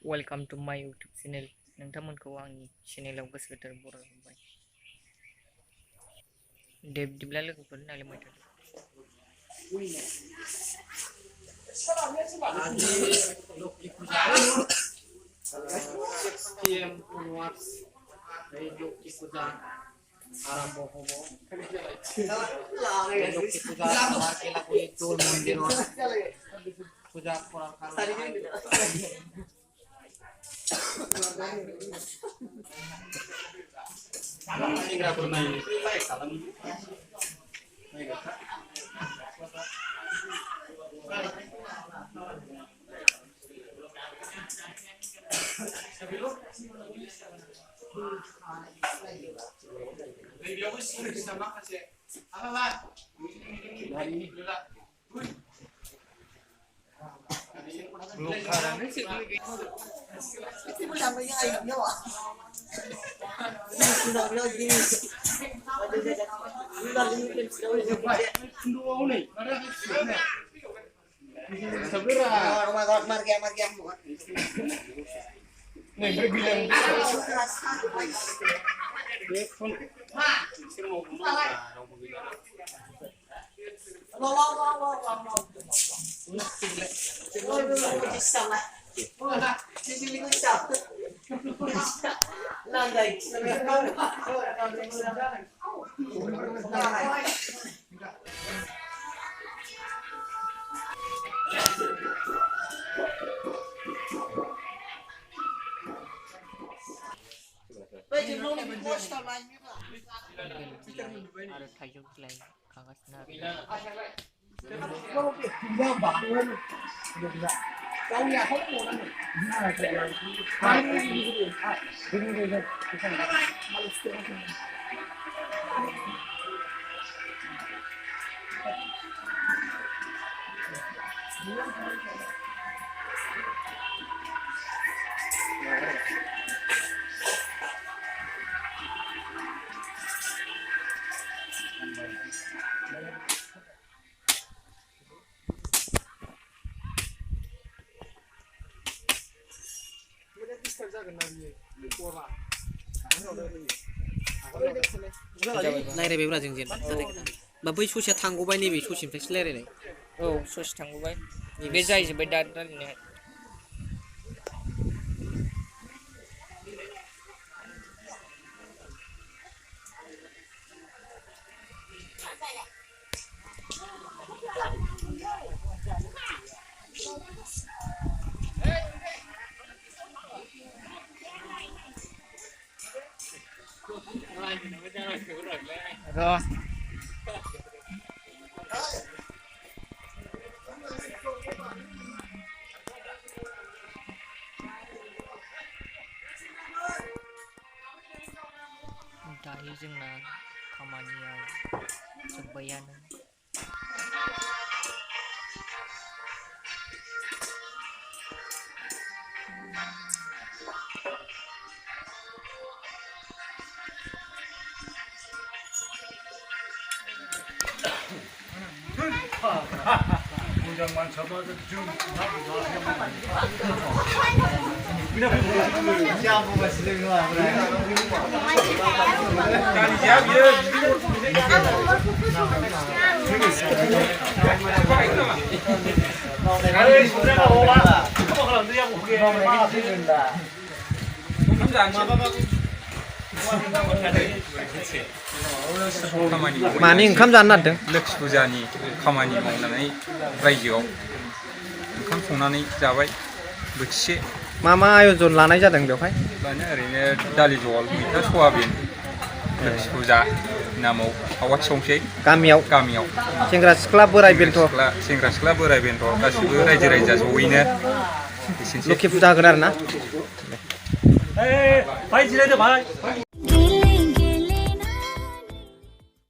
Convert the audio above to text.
welcome to माय YouTube channel नोंथांमोनखौ आंनि चेनेलाव गोसो गोथार बरायबाय दे बिदिब्ला लोगोफोर नायलांबाय थादो आरम्भ हब लक्ष्मी पूजा हमार केला कोई चोर मंदिर पूजा करा थाइजौ बिलाइ खागासिनो रायलायबायब्रा जों जेन बा बै ससेया थांगौबाय नैबे ससेनिफ्रायसो रायलायनाय औ ससे थांबाय बे जाहैजोब्बाय दा रायलायनाया दायो जोंना खामानिया जोब्बायानो 부장만 잡아서 좀 मानि ओंखाम जानो नागिरदों लोक्षि फुजानि खामानि मावनानै रायजोआव ओंखाम संनानै जाबाय बोथिसे मा आयजन लानाय जादों बेवहाय माने ओरैनो दालि जहल मैथा सयाबिन लोक्षि फुजा नामाव आवाथि सावसै गामियाव सेंग्रा सिख्ला बोराय बेन्थ सेंग्रा सिख्ला बोराय बेन्थ गासिबो रायजो राजा जयैनो लोक्षि फुजा होगोन आरो ना भाई जिरायदो भाई